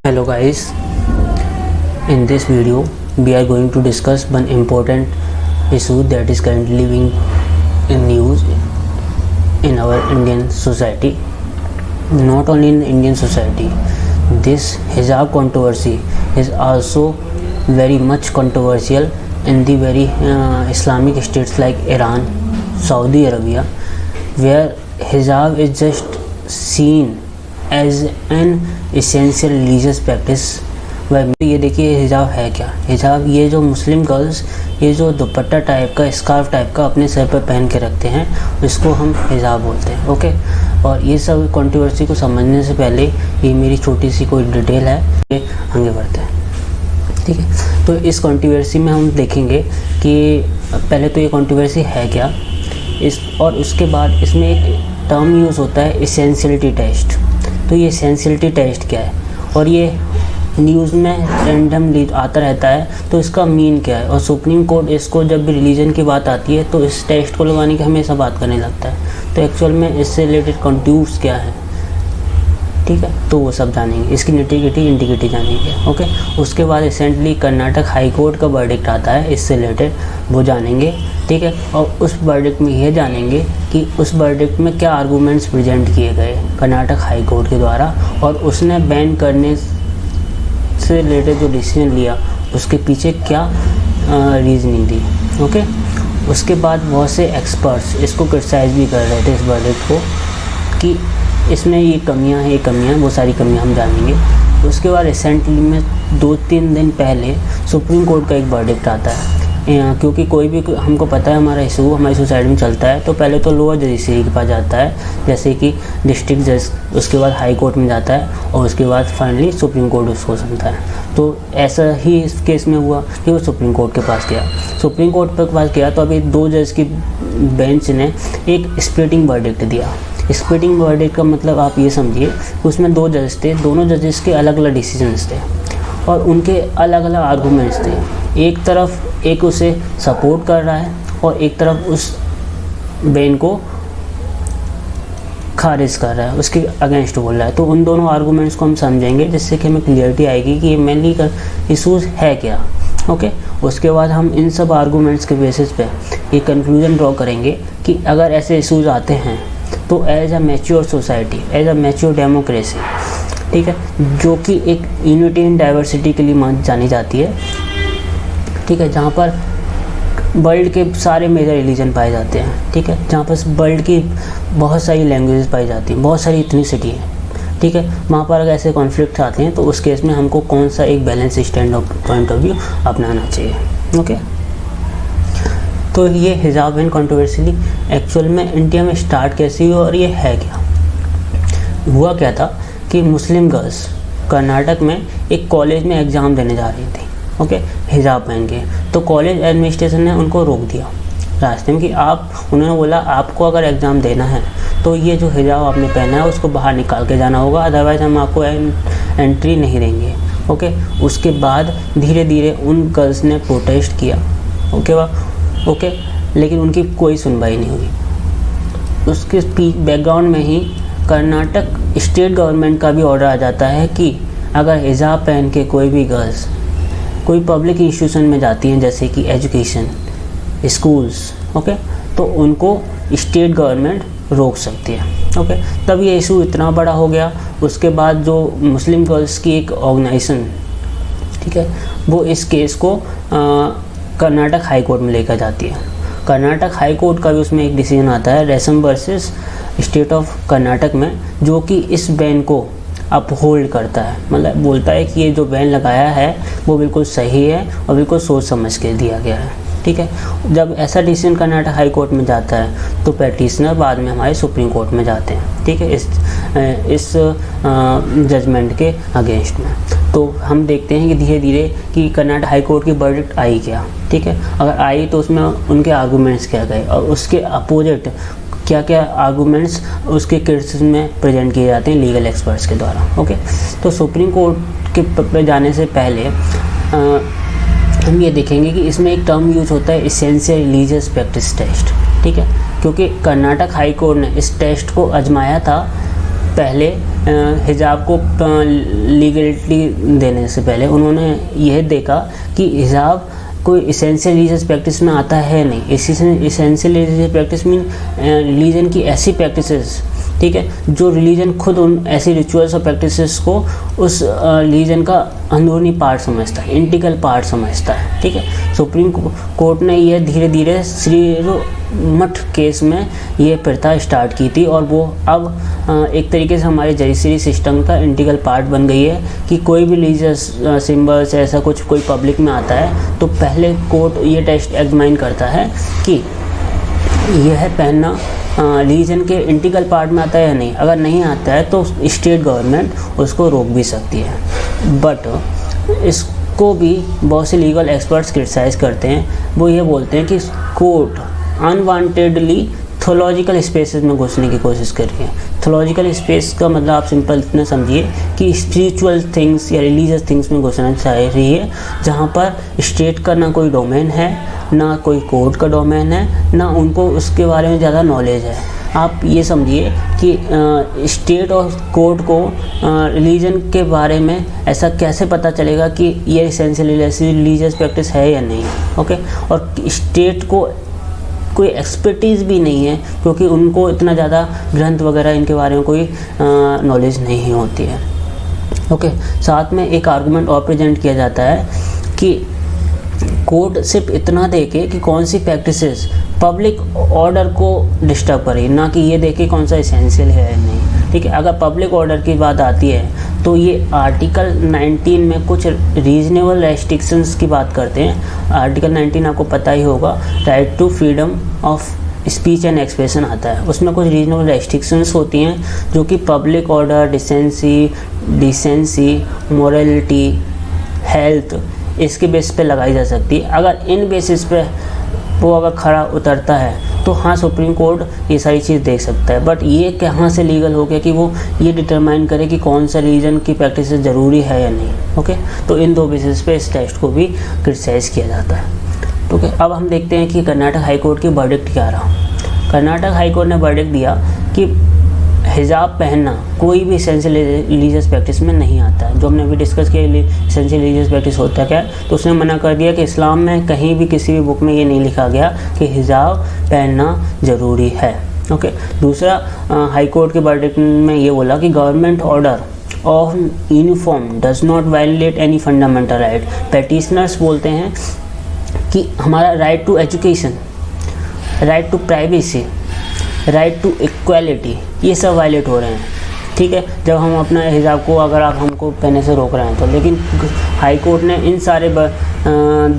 Hello guys, in this video we are going to discuss one important issue that is currently being in news in our Indian society. Not only in Indian society, this hijab controversy is also very much controversial in the very Islamic states like Iran, Saudi Arabia, where hijab is just seen as an essential religious practice. वह ये देखिए हिजाब है क्या। हिजाब ये जो मुस्लिम girls ये जो दुपट्टा टाइप का स्कार्फ टाइप का अपने सर पर पहन के रखते हैं इसको हम हिजाब बोलते हैं। ओके, और ये सब कंट्रोवर्सी को समझने से पहले ये मेरी छोटी सी कोई डिटेल है, ये आगे बढ़ते हैं। ठीक है, तो इस कंट्रोवर्सी में हम देखेंगे कि पहले तो ये कंट्रोवर्सी है क्या और उसके बाद इसमें एक टर्म यूज़ होता है एसेंशियलिटी टेस्ट। तो ये एसेंशियलिटी टेस्ट क्या है और ये न्यूज़ में रैंडमली आता रहता है, तो इसका मीन क्या है। और सुप्रीम कोर्ट इसको जब भी रिलीजन की बात आती है तो इस टेस्ट को लगाने की हमेशा बात करने लगता है। तो एक्चुअल में इससे रिलेटेड कंट्यूब्स क्या है, ठीक है, तो वो सब जानेंगे, इसकी निटिगिटी इंटीग्रिटी जानेंगे। ओके, उसके बाद रिसेंटली कर्नाटक हाई कोर्ट का वर्डिक्ट आता है, इससे रिलेटेड वो जानेंगे। ठीक है, और उस वर्डिक्ट में ये जानेंगे कि उस वर्डिक्ट में क्या आर्गूमेंट्स प्रेजेंट किए गए कर्नाटक हाई कोर्ट के द्वारा और उसने बैन करने से रिलेटेड जो डिसीजन लिया उसके पीछे क्या रीजनिंग दी। ओके, उसके बाद बहुत से एक्सपर्ट्स इसको क्रिटिसाइज भी कर रहे थे इस वर्डिक्ट को कि इसमें ये कमियां हैं, ये कमियां, वो सारी कमियां हम जानेंगे। उसके बाद रिसेंटली में 2-3 दिन पहले सुप्रीम कोर्ट का एक वर्डिक्ट आता है। क्योंकि कोई भी हमको पता है हमारा इशू हमारी सोसाइटी में चलता है तो पहले तो लोअर जडिशरी के पास जाता है, जैसे कि डिस्ट्रिक्ट जज, उसके बाद हाई कोर्ट में जाता है और उसके बाद फाइनली सुप्रीम कोर्ट उसको सुनता है। तो ऐसा ही इस केस में हुआ कि वो सुप्रीम कोर्ट के पास गया। सुप्रीम कोर्ट के पास गया तो अभी 2 जज की बेंच ने एक स्प्लिटिंग वर्डिक्ट दिया। स्प्लिटिंग वर्डिक्ट का मतलब आप ये समझिए कि उसमें 2 जज थे, दोनों जजेस के अलग अलग डिसीजंस थे और उनके अलग अलग आर्गूमेंट्स थे। एक तरफ एक उसे सपोर्ट कर रहा है और एक तरफ उस बेन को खारिज कर रहा है, उसके अगेंस्ट बोल रहा है। तो उन दोनों आर्गूमेंट्स को हम समझेंगे जिससे कि हमें क्लियरिटी आएगी कि ये मेनली इशूज़ है क्या। ओके, उसके बाद हम इन सब आर्गूमेंट्स के बेसिस पे ये कंक्लूजन ड्रॉ करेंगे कि अगर ऐसे इशूज़ आते हैं तो as a mature society, as a mature democracy, ठीक है, जो कि एक यूनिटी इन डाइवर्सिटी के लिए जानी जाती है, ठीक है, जहाँ पर वर्ल्ड के सारे मेजर रिलीजन पाए जाते हैं, ठीक है, जहाँ पर वर्ल्ड की बहुत सारी लैंग्वेजेस पाई जाती हैं, बहुत सारी इथनिसिटी है, ठीक है, वहाँ पर अगर ऐसे कॉन्फ्लिक्ट आते हैं तो उस केस में हमको कौन सा एक balance stand point of view अपनाना चाहिए। ओके, तो ये हिजाब एंड कंट्रोवर्सी एक्चुअल में इंडिया में स्टार्ट कैसे हुआ और ये है क्या। हुआ क्या था कि मुस्लिम गर्ल्स कर्नाटक में एक कॉलेज में एग्ज़ाम देने जा रही थी, ओके, हिजाब पहन के। तो कॉलेज एडमिनिस्ट्रेशन ने उनको रोक दिया रास्ते में कि उन्होंने बोला आपको अगर एग्ज़ाम देना है तो ये जो हिजाब आपने पहना है उसको बाहर निकाल के जाना होगा, अदरवाइज़ हम आपको एंट्री नहीं देंगे। ओके, उसके बाद धीरे धीरे उन गर्ल्स ने प्रोटेस्ट किया। ओके, लेकिन उनकी कोई सुनवाई नहीं हुई। उसके बैकग्राउंड में ही कर्नाटक स्टेट गवर्नमेंट का भी ऑर्डर आ जाता है कि अगर हिजाब पहन के कोई भी गर्ल्स कोई पब्लिक इंस्टीट्यूशन में जाती हैं जैसे कि एजुकेशन, स्कूल्स, ओके, तो उनको स्टेट गवर्नमेंट रोक सकती है। ओके, तब ये इशू इतना बड़ा हो गया। उसके बाद जो मुस्लिम गर्ल्स की एक ऑर्गेनाइजेशन, ठीक है, वो इस केस को कर्नाटक हाई कोर्ट में लेकर जाती है। कर्नाटक हाई कोर्ट का भी उसमें एक डिसीजन आता है रेशम वर्सेस स्टेट ऑफ कर्नाटक में, जो कि इस बैन को अपहोल्ड करता है, मतलब बोलता है कि ये जो बैन लगाया है वो बिल्कुल सही है और बिल्कुल सोच समझ के दिया गया है। ठीक है, जब ऐसा डिसीजन कर्नाटक हाई कोर्ट में जाता है तो पैटिशनर बाद में हमारे सुप्रीम कोर्ट में जाते हैं, ठीक है, इस जजमेंट के अगेंस्ट में। तो हम देखते हैं कि धीरे धीरे कि कर्नाटक हाई कोर्ट की वर्डिक्ट आई क्या, ठीक है, अगर आई तो उसमें उनके आर्गूमेंट्स क्या गए और उसके अपोजिट क्या क्या आर्गूमेंट्स उसके क्रिटिसिज्म में प्रेजेंट किए जाते हैं लीगल एक्सपर्ट्स के द्वारा। ओके, तो सुप्रीम कोर्ट के पे जाने से पहले हम ये देखेंगे कि इसमें एक टर्म यूज होता है एसेंशियल रिलीजियस प्रैक्टिस टेस्ट, ठीक है, क्योंकि कर्नाटक हाई कोर्ट ने इस टेस्ट को आजमाया था पहले हिजाब को लीगलिटी देने से पहले उन्होंने यह देखा कि हिजाब कोई इसेंशियल रिलीजियस प्रैक्टिस में आता है नहीं। Essential religious practice mean religion की ऐसी प्रैक्टिसेस, ठीक है, जो रिलीजन खुद उन ऐसी रिचुअल्स और प्रैक्टिसेस को उस रिलीजन का अंदरूनी पार्ट समझता है, इंटीग्रल पार्ट समझता है, ठीक है। सुप्रीम कोर्ट ने यह धीरे धीरे श्री मठ केस में ये प्रथा स्टार्ट की थी और वो अब एक तरीके से हमारे जुडिशरी सिस्टम का इंटीग्रल पार्ट बन गई है कि कोई भी रिलीजियस सिंबल्स ऐसा कुछ कोई पब्लिक में आता है तो पहले कोर्ट ये टेस्ट एग्जामिन करता है कि यह पहनना रिलीजन के इंटीग्रल पार्ट में आता है या नहीं। अगर नहीं आता है तो स्टेट गवर्नमेंट उसको रोक भी सकती है। बट इसको भी बहुत से लीगल एक्सपर्ट्स क्रिटिसाइज़ करते हैं। वो ये बोलते हैं कि कोर्ट अनवांटेडली थोलॉजिकल स्पेसेस में घुसने की कोशिश कर रही है। थोलॉजिकल स्पेस का मतलब आप सिंपल इतना समझिए कि स्पिरिचुअल थिंग्स या रिलीजियस थिंग्स में घुसना चाह रही है, जहाँ पर स्टेट का ना कोई डोमेन है, ना कोई कोर्ट का डोमेन है, ना उनको उसके बारे में ज़्यादा नॉलेज है। आप ये समझिए कि स्टेट और कोर्ट को रिलीजन के बारे में ऐसा कैसे पता चलेगा कि ये एसेंशियल रिलीजियस प्रैक्टिस है या नहीं, ओके। और स्टेट को कोई एक्सपर्टीज़ भी नहीं है क्योंकि उनको इतना ज़्यादा ग्रंथ वगैरह इनके बारे में कोई नॉलेज नहीं होती है, ओके। साथ में एक आर्गूमेंट और प्रेजेंट किया जाता है कि कोर्ट सिर्फ इतना देखे कि कौन सी प्रैक्टिसेस पब्लिक ऑर्डर को डिस्टर्ब करे, ना कि ये देखे कौन सा एसेंशियल है या नहीं, ठीक है। अगर पब्लिक ऑर्डर की बात आती है तो ये आर्टिकल 19 में कुछ रीजनेबल रेस्ट्रिक्शंस की बात करते हैं। आर्टिकल 19 आपको पता ही होगा, right to freedom of speech and expression आता है। उसमें कुछ रीजनेबल रेस्ट्रिक्शंस होती हैं जो कि public order, decency, morality, health, इसके बेस पे लगाई जा सकती है। अगर इन बेसिस पे वो अगर खड़ा उतरता है तो हाँ, सुप्रीम कोर्ट ये सारी चीज़ देख सकता है। बट ये कहाँ से लीगल हो गया कि वो ये डिटरमाइन करे कि कौन सा रीजन की प्रैक्टिस ज़रूरी है या नहीं, ओके। तो इन दो बेसिस पे इस टेस्ट को भी क्रिटिसाइज़ किया जाता है, ओके। अब हम देखते हैं कि कर्नाटक हाई कोर्ट की वर्डिक्ट क्या रहा। कर्नाटक हाई कोर्ट ने वर्डिक्ट दिया कि हिजाब पहनना कोई भी एसेंशियल रिलीजियस प्रैक्टिस में नहीं आता है। जो हमने अभी डिस्कस किया एसेंशियल रिलीजियस प्रैक्टिस होता है क्या, तो उसने मना कर दिया कि इस्लाम में कहीं भी किसी भी बुक में ये नहीं लिखा गया कि हिजाब पहनना ज़रूरी है, ओके। दूसरा, हाई कोर्ट के वर्डिक्ट में ये बोला कि government order of uniform does not violate any fundamental right. Petitioners बोलते हैं कि हमारा right to education, right to privacy, right to equality, ये सब वायलेट हो रहे हैं, ठीक है। जब हम अपना हिजाब को अगर आप हमको पहनने से रोक रहे हैं तो, लेकिन हाई कोर्ट ने इन सारे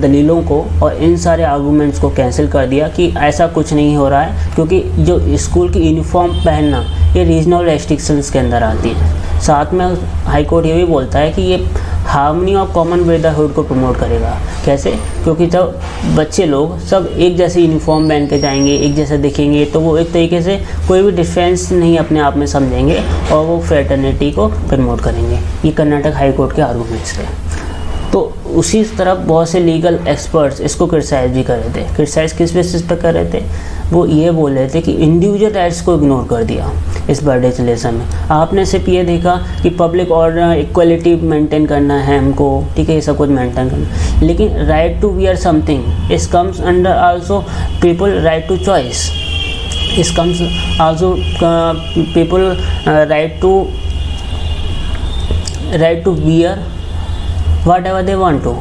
दलीलों को और इन सारे आर्गूमेंट्स को कैंसिल कर दिया कि ऐसा कुछ नहीं हो रहा है, क्योंकि जो स्कूल की यूनिफॉर्म पहनना ये रीजनल रेस्ट्रिक्शंस के अंदर आती है। साथ में हाई कोर्ट ये भी बोलता है कि ये हार्मनी और कॉमन ब्रदरहुड को प्रमोट करेगा। कैसे? क्योंकि जब बच्चे लोग सब एक जैसे यूनिफॉर्म पहन के जाएंगे, एक जैसे दिखेंगे, तो वो एक तरीके से कोई भी डिफरेंस नहीं अपने आप में समझेंगे और वो फ्रेटर्निटी को प्रमोट करेंगे। ये कर्नाटक हाई कोर्ट के आर्गूमेंट्स थे। तो उसी तरफ बहुत से लीगल एक्सपर्ट्स इसको क्रिटिसाइज भी कर रहे थे। क्रिटिसाइज किस बेसिस पर कर रहे थे? वो ये बोल रहे थे कि इंडिविजुअल राइट्स को इग्नोर कर दिया इस वर्डिक्ट में। आपने सिर्फ ये देखा कि पब्लिक ऑर्डर, इक्वलिटी मेंटेन करना है हमको, ठीक है, ये सब कुछ मेंटेन करना, लेकिन right to wear something is comes under also people right to choice, is comes also people right to wear whatever they want to.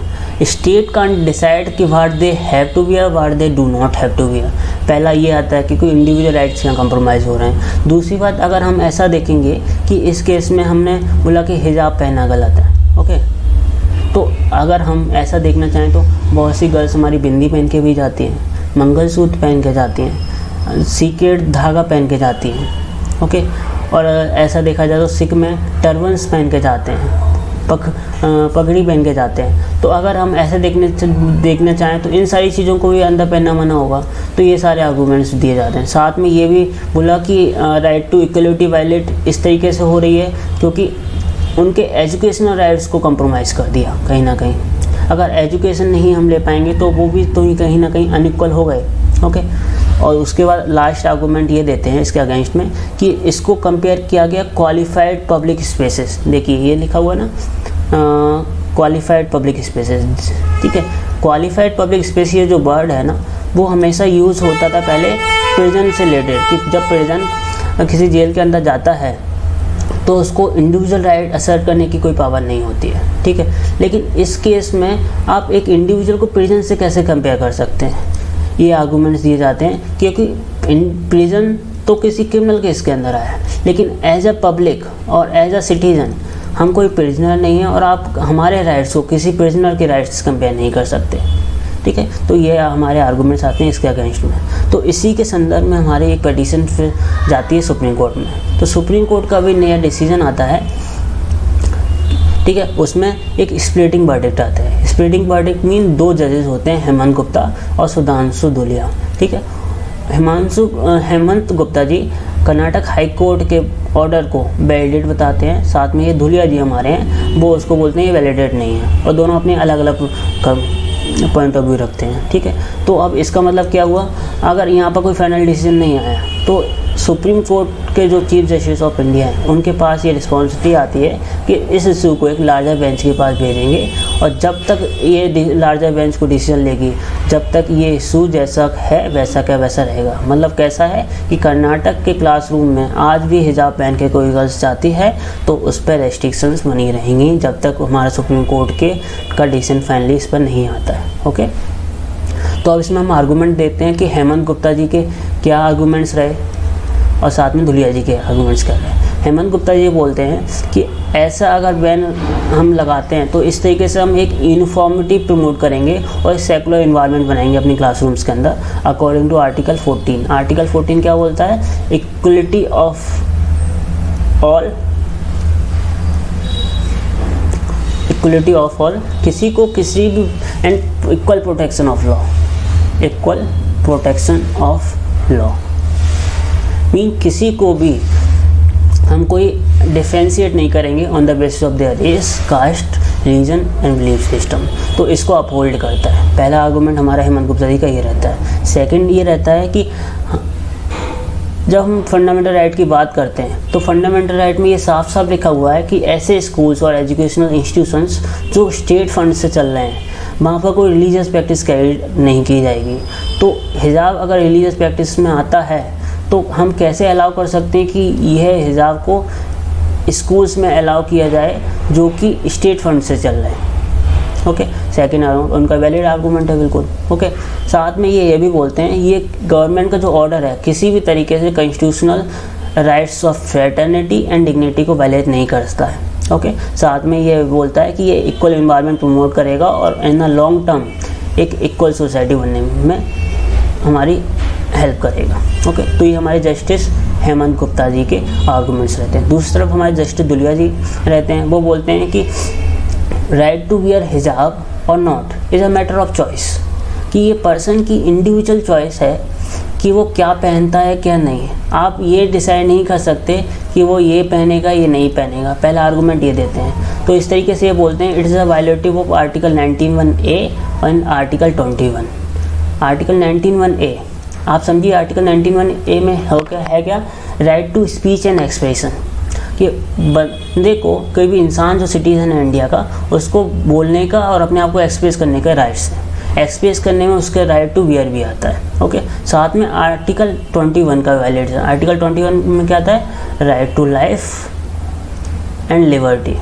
State can't decide कि what they have to wear, what they do not have to wear. पहला ये आता है कि कोई individual rights यहाँ compromise हो रहे हैं। दूसरी बात, अगर हम ऐसा देखेंगे कि इस केस में हमने बोला कि हिजाब पहनना गलत है, ओके, तो अगर हम ऐसा देखना चाहें तो बहुत सी गर्ल्स हमारी बिंदी पहन के भी जाती हैं, मंगलसूत्र पहन के जाती हैं, सीक्रेट धागा पहन के जाती हैं, ओके। और ऐसा देखा जाए तो सिख में टर्बन्स पहन के जाते हैं, पगड़ी पहन के जाते हैं। तो अगर हम ऐसे देखना चाहें तो इन सारी चीज़ों को भी अंदर पहनना मना होगा। तो ये सारे आर्गूमेंट्स दिए जाते हैं। साथ में ये भी बोला कि राइट टू इक्वलिटी वायलेट इस तरीके से हो रही है क्योंकि उनके एजुकेशनल राइट्स को कंप्रोमाइज़ कर दिया कहीं ना कहीं। अगर एजुकेशन नहीं हम ले पाएंगे तो वो भी तो कहीं ना कहीं अनइक्वल हो गए, ओके। और उसके बाद लास्ट आर्गूमेंट ये देते हैं इसके अगेंस्ट में कि इसको कंपेयर किया गया क्वालिफाइड पब्लिक स्पेसेस। देखिए ये लिखा हुआ है ना, क्वालिफाइड पब्लिक स्पेसेस, ठीक है। क्वालिफाइड पब्लिक स्पेस ये जो वर्ड है ना, वो हमेशा यूज़ होता था पहले प्रिजन से रिलेटेड, कि जब प्रिजन किसी जेल के अंदर जाता है तो उसको इंडिविजुअल राइट असर्ट करने की कोई पावर नहीं होती है, ठीक है। लेकिन इस केस में आप एक इंडिविजुअल को प्रिजन से कैसे कंपेयर कर सकते हैं, ये आर्गूमेंट्स दिए जाते हैं, क्योंकि प्रिजन तो किसी क्रिमिनल केस के अंदर आया है, लेकिन एज अ पब्लिक और एज अ सिटीजन हम कोई प्रिजनर नहीं है, और आप हमारे राइट्स को किसी प्रिजनर के राइट्स कंपेयर नहीं कर सकते, ठीक है। तो ये हमारे आर्गूमेंट्स आते हैं इसके अगेंस्ट में। तो इसी के संदर्भ में हमारी एक पिटीशन फिर जाती है सुप्रीम कोर्ट में। तो सुप्रीम कोर्ट का भी नया डिसीजन आता है, ठीक है। उसमें एक स्प्लिटिंग वर्डिक्ट आता है। स्प्लिटिंग वर्डिक्ट मीन 2 जजेस होते हैं, हेमंत गुप्ता और सुधांशु धूलिया, ठीक है। हेमंत गुप्ता जी कर्नाटक हाई कोर्ट के ऑर्डर को वैलिडेट बताते हैं, साथ में ये धूलिया जी हमारे हैं वो उसको बोलते हैं ये वैलिडेट नहीं है, और दोनों अपने अलग अलग पॉइंट ऑफ व्यू रखते हैं, ठीक है। तो अब इसका मतलब क्या हुआ, अगर यहाँ पर कोई फाइनल डिसीजन नहीं आया तो सुप्रीम कोर्ट के जो चीफ जस्टिस ऑफ इंडिया हैं उनके पास ये रिस्पॉन्सिबिलिटी आती है कि इस इशू को एक लार्जर बेंच के पास भेजेंगे, और जब तक ये लार्जर बेंच को डिसीजन लेगी, जब तक ये इशू जैसा है वैसा का वैसा रहेगा। मतलब कैसा है कि कर्नाटक के क्लासरूम में आज भी हिजाब पहन के कोई गर्ल्स जाती है तो उस पर रेस्ट्रिक्शंस बनी रहेंगी जब तक हमारा सुप्रीम कोर्ट का डिसीजन फाइनली इस पर नहीं आता है, ओके। तो अब इसमें हम आर्गूमेंट देखते हैं कि हेमंत गुप्ता जी के क्या आर्गूमेंट्स रहे और साथ में धूलिया जी के आर्गूमेंट्स क्या रहे। हेमंत गुप्ता जी बोलते हैं कि ऐसा अगर बैन हम लगाते हैं तो इस तरीके से हम एक यूनिफॉर्मिटी प्रमोट करेंगे और एक सेकुलर इन्वायरमेंट बनाएंगे अपनी क्लासरूम्स के अंदर, अकॉर्डिंग टू आर्टिकल 14। आर्टिकल 14 क्या बोलता है, equality of all, equality of all, किसी को किसी भी, and equal protection of law, equal protection of law mean किसी को भी हम कोई डिफरेंशिएट नहीं करेंगे on the basis of their race, caste, region and belief system. तो इसको अपहोल्ड करता है। पहला आर्गूमेंट हमारा हेमंत गुप्ता जी का ये रहता है। सेकंड ये रहता है कि जब हम फंडामेंटल राइट की बात करते हैं तो फंडामेंटल राइट में ये साफ साफ लिखा हुआ है कि ऐसे स्कूल्स और एजुकेशनल इंस्टीट्यूशंस जो स्टेट फंड से चल रहे हैं वहाँ पर कोई रिलीजियस प्रैक्टिस कैरी नहीं की जाएगी। तो हिजाब अगर रिलीजियस प्रैक्टिस में आता है तो हम कैसे अलाउ कर सकते हैं कि यह हिजाब को स्कूल्स में अलाउ किया जाए जो कि स्टेट फंड से चल रहे हैं, ओके। सेकेंड उनका वैलिड आर्गूमेंट है बिल्कुल, ओके। साथ में ये भी बोलते हैं ये गवर्नमेंट का जो ऑर्डर है किसी भी तरीके से constitutional rights of fraternity and dignity को वायलेट नहीं करता है, ओके। साथ में ये बोलता है कि ये इक्वल एनवायरनमेंट प्रमोट करेगा और इन द लॉन्ग टर्म एक इक्वल सोसाइटी बनने में हमारी हेल्प करेगा, ओके। तो ये हमारे जस्टिस हेमंत गुप्ता जी के आर्गूमेंट्स रहते हैं। दूसरी तरफ हमारे जस्टिस धूलिया जी रहते हैं, वो बोलते हैं कि राइट टू वियर हिजाब और not is a matter of choice, कि ये पर्सन की इंडिविजुअल चॉइस है कि वो क्या पहनता है क्या नहीं। आप ये डिसाइड नहीं कर सकते कि वो ये पहनेगा ये नहीं पहनेगा। पहला आर्गूमेंट ये देते हैं। तो इस तरीके से ये बोलते हैं it is a violative of article 19(1)A and article 21। Article 19(1)A आप समझिए, आर्टिकल 19(1)A में है क्या, right to speech and expression, कि बंदे को कोई भी इंसान जो सिटीज़न है इंडिया का उसको बोलने का और अपने आप को एक्सप्रेस करने का राइट्स है। एक्सप्रेस करने में उसके राइट टू वियर भी आता है, ओके। साथ में आर्टिकल 21 का वैलिड है। आर्टिकल 21 में क्या आता है, right to life and liberty,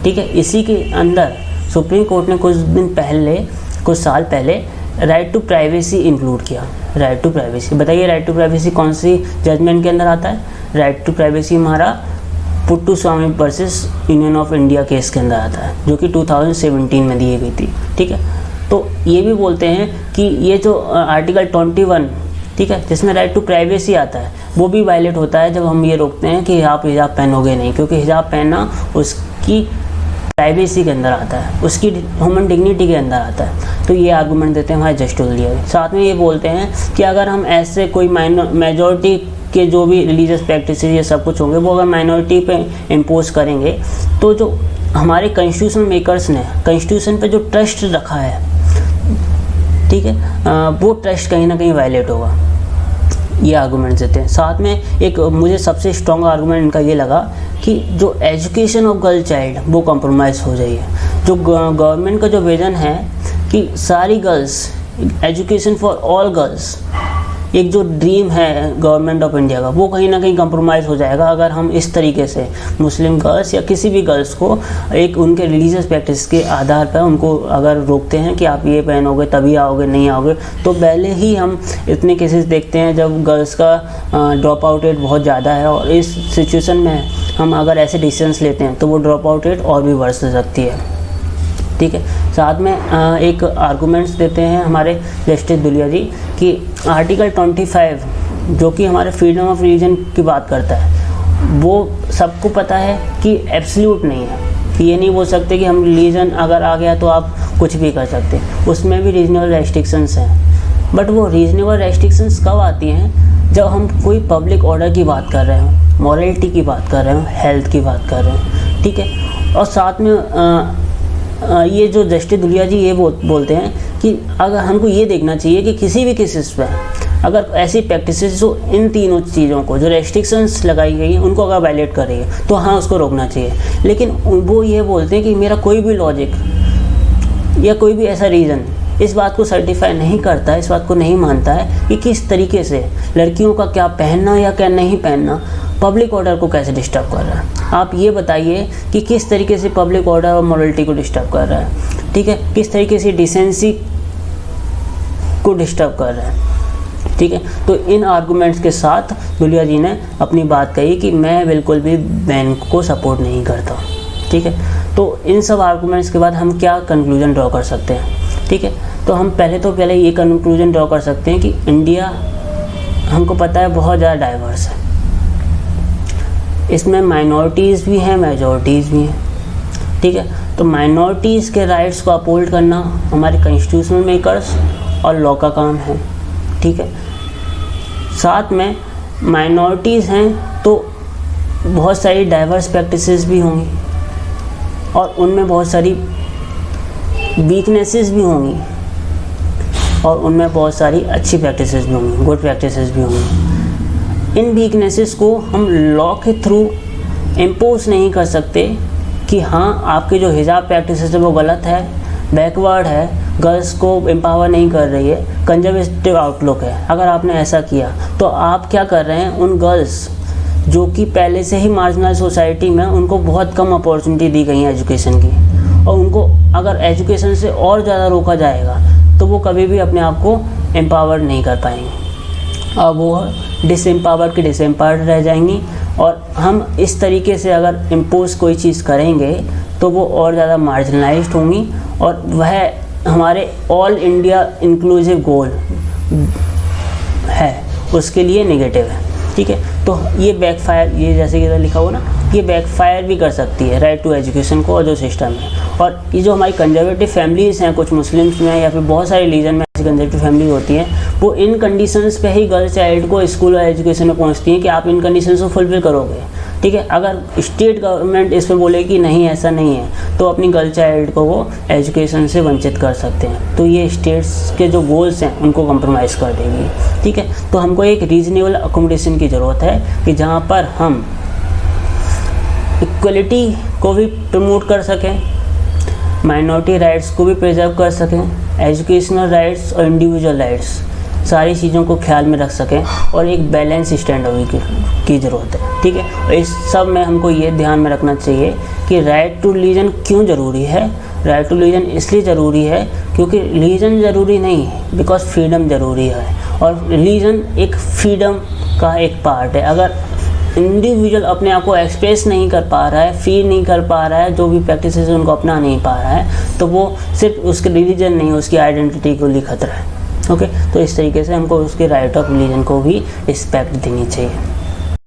ठीक है। इसी के अंदर सुप्रीम कोर्ट ने कुछ साल पहले राइट टू प्राइवेसी इंक्लूड किया। राइट टू प्राइवेसी, बताइए राइट टू प्राइवेसी कौन सी जजमेंट के अंदर आता है। राइट टू प्राइवेसी हमारा Puttaswamy versus union of India case के अंदर आता है, जो कि 2017 में दी गई थी, ठीक है। तो ये भी बोलते हैं कि ये जो आर्टिकल 21, ठीक है, जिसमें राइट टू प्राइवेसी आता है, वो भी वायलेट होता है जब हम ये रोकते हैं कि आप हिजाब पहनोगे नहीं, क्योंकि हिजाब पहनना उसकी प्राइवेसी के अंदर आता है, उसकी ह्यूमन डिग्निटी के अंदर आता है। तो ये आर्गूमेंट देते हैं हमारे जस्टिस धूलिया। साथ में ये बोलते हैं कि अगर हम ऐसे कोई मेजॉरिटी के जो भी रिलीजियस प्रैक्टिस ये सब कुछ होंगे वो अगर माइनॉरिटी पे इम्पोज करेंगे तो जो हमारे कॉन्स्टिट्यूशन मेकर्स ने कॉन्स्टिट्यूशन पे जो ट्रस्ट रखा है, ठीक है, वो ट्रस्ट कहीं ना कहीं वायलेट होगा, ये आर्गूमेंट देते हैं। साथ में एक मुझे सबसे स्ट्रॉन्ग आर्गूमेंट इनका ये लगा कि जो एजुकेशन ऑफ गर्ल चाइल्ड वो कॉम्प्रोमाइज़ हो जाइए। जो गवर्नमेंट का जो विज़न है कि सारी girls, education for all girls, एक जो ड्रीम है गवर्नमेंट ऑफ इंडिया का, वो कहीं ना कहीं कंप्रोमाइज़ हो जाएगा अगर हम इस तरीके से मुस्लिम गर्ल्स या किसी भी गर्ल्स को एक उनके रिलीजियस प्रैक्टिस के आधार पर उनको अगर रोकते हैं कि आप ये पहनोगे तभी आओगे, नहीं आओगे। तो पहले ही हम इतने केसेस देखते हैं जब गर्ल्स का ड्रॉप आउट रेट बहुत ज़्यादा है, और इस सिचुएशन में हम अगर ऐसे डिसीजंस लेते हैं तो वो ड्रॉप आउट रेट और भी बढ़ सकती है। ठीक है, साथ में एक आर्गूमेंट्स देते हैं हमारे जस्टिस दुलिया जी कि आर्टिकल 25 जो कि हमारे फ्रीडम ऑफ रिलीजन की बात करता है, वो सबको पता है कि एब्सोल्यूट नहीं है, कि ये नहीं बोल सकते कि हम रिलीजन अगर आ गया तो आप कुछ भी कर सकते, उसमें भी रीजनेबल रेस्ट्रिक्शंस हैं। बट वो रीजनेबल रेस्ट्रिक्शंस कब आती हैं? जब हम कोई पब्लिक ऑर्डर की बात कर रहे हो, मॉरलिटी की बात कर रहे हो, हेल्थ की बात कर रहे हो। ठीक है, और साथ में ये जो जस्टिस दुलिया जी ये बोलते हैं कि अगर हमको ये देखना चाहिए कि किसी भी केसेस पर अगर ऐसी प्रैक्टिसेस जो इन तीनों चीज़ों को, जो रेस्ट्रिक्शंस लगाई गई हैं, उनको अगर वायलेट कर रही है तो हाँ उसको रोकना चाहिए। लेकिन वो ये बोलते हैं कि मेरा कोई भी लॉजिक या कोई भी ऐसा रीज़न इस बात को सर्टिफाई नहीं करता है, इस बात को नहीं मानता है कि किस तरीके से लड़कियों का क्या पहनना या क्या नहीं पहनना पब्लिक ऑर्डर को कैसे डिस्टर्ब कर रहा है। आप ये बताइए कि किस तरीके से पब्लिक ऑर्डर और मॉरलिटी को डिस्टर्ब कर रहा है। ठीक है, किस तरीके से डिसेंसी को डिस्टर्ब कर रहा है। ठीक है, तो इन आर्गूमेंट्स के साथ दुलिया जी ने अपनी बात कही कि मैं बिल्कुल भी बैन को सपोर्ट नहीं करता। ठीक है, तो इन सब आर्गूमेंट्स के बाद हम क्या कंक्लूजन ड्रॉ कर सकते हैं? ठीक है, तो हम पहले ये कंक्लूजन ड्रॉ कर सकते हैं कि इंडिया हमको पता है बहुत ज़्यादा डाइवर्स है, इसमें माइनॉरिटीज़ भी हैं, मेजॉरिटीज़ भी हैं। ठीक है, तो माइनॉरिटीज़ के राइट्स को अपहोल्ड करना हमारे कॉन्स्टिट्यूशनल मेकर्स और लॉ का काम है। ठीक है, साथ में माइनॉरिटीज़ हैं तो बहुत सारी डाइवर्स प्रैक्टिसेस भी होंगी और उनमें बहुत सारी वीकनेसेस भी होंगी और उनमें बहुत सारी अच्छी प्रैक्टिसेस भी होंगी, गुड प्रैक्टिसेस भी होंगी। इन वीकनेसेस को हम लॉ के थ्रू इम्पोज नहीं कर सकते कि हाँ आपके जो हिजाब प्रैक्टिसेस है वो गलत है, बैकवर्ड है, गर्ल्स को एम्पावर नहीं कर रही है, कंजर्वेटिव आउटलुक है। अगर आपने ऐसा किया तो आप क्या कर रहे हैं, उन गर्ल्स जो कि पहले से ही मार्जिनल सोसाइटी में उनको बहुत कम अपॉर्चुनिटी दी गई है एजुकेशन की, और उनको अगर एजुकेशन से और ज़्यादा रोका जाएगा तो वो कभी भी अपने आप को एम्पावर नहीं कर पाएंगे और वो डिसएम्पावर्ड रह जाएंगी। और हम इस तरीके से अगर इम्पोज कोई चीज़ करेंगे तो वो और ज़्यादा मार्जिनलाइज्ड होंगी और वह हमारे ऑल इंडिया इंक्लूसिव गोल है उसके लिए नेगेटिव है। ठीक है, तो ये बैकफायर, ये जैसे कि लिखा हुआ ना, ये बैकफायर भी कर सकती है राइट टू एजुकेशन को और जो सिस्टम है। और ये जो हमारी कंजर्वेटिव फैमिलीज़ हैं, कुछ मुस्लिम्स में या फिर बहुत सारे रिलीजन में ऐसी कंजर्वेटिव फैमिली होती हैं, वो इन कंडीशंस पे ही गर्ल चाइल्ड को स्कूल और एजुकेशन में पहुंचती हैं कि आप इन कंडीशंस को फुलफिल करोगे। ठीक है, अगर स्टेट गवर्नमेंट इस पर बोले कि नहीं ऐसा नहीं है तो अपनी गर्ल चाइल्ड को वो एजुकेशन से वंचित कर सकते हैं, तो ये स्टेट्स के जो गोल्स हैं उनको कंप्रोमाइज़ कर देंगी। ठीक है, तो हमको एक रीजनेबल अकोमोडेशन की ज़रूरत है कि जहाँ पर हम इक्वलिटी को भी प्रमोट कर सकें, माइनॉरिटी राइट्स को भी प्रिजर्व कर सकें, एजुकेशनल राइट्स और इंडिविजुअल राइट्स सारी चीज़ों को ख्याल में रख सकें और एक बैलेंस स्टैंड की ज़रूरत है। ठीक है, और इस सब में हमको ये ध्यान में रखना चाहिए कि राइट टू रिलीजन क्यों ज़रूरी है। राइट टू रिलीजन इसलिए ज़रूरी है क्योंकि रिलीजन ज़रूरी नहीं है, बिकॉज फ्रीडम ज़रूरी है और रिलीजन एक फ्रीडम का एक पार्ट है। अगर इंडिविजुअल अपने आप को एक्सप्रेस नहीं कर पा रहा है, फील नहीं कर पा रहा है, जो भी प्रैक्टिसेस उनको अपना नहीं पा रहा है, तो वो सिर्फ उसके रिलीजन नहीं, उसकी आइडेंटिटी को लिए खतरा है। ओके, तो इस तरीके से हमको उसके राइट ऑफ रिलीजन को भी रिस्पेक्ट देनी चाहिए।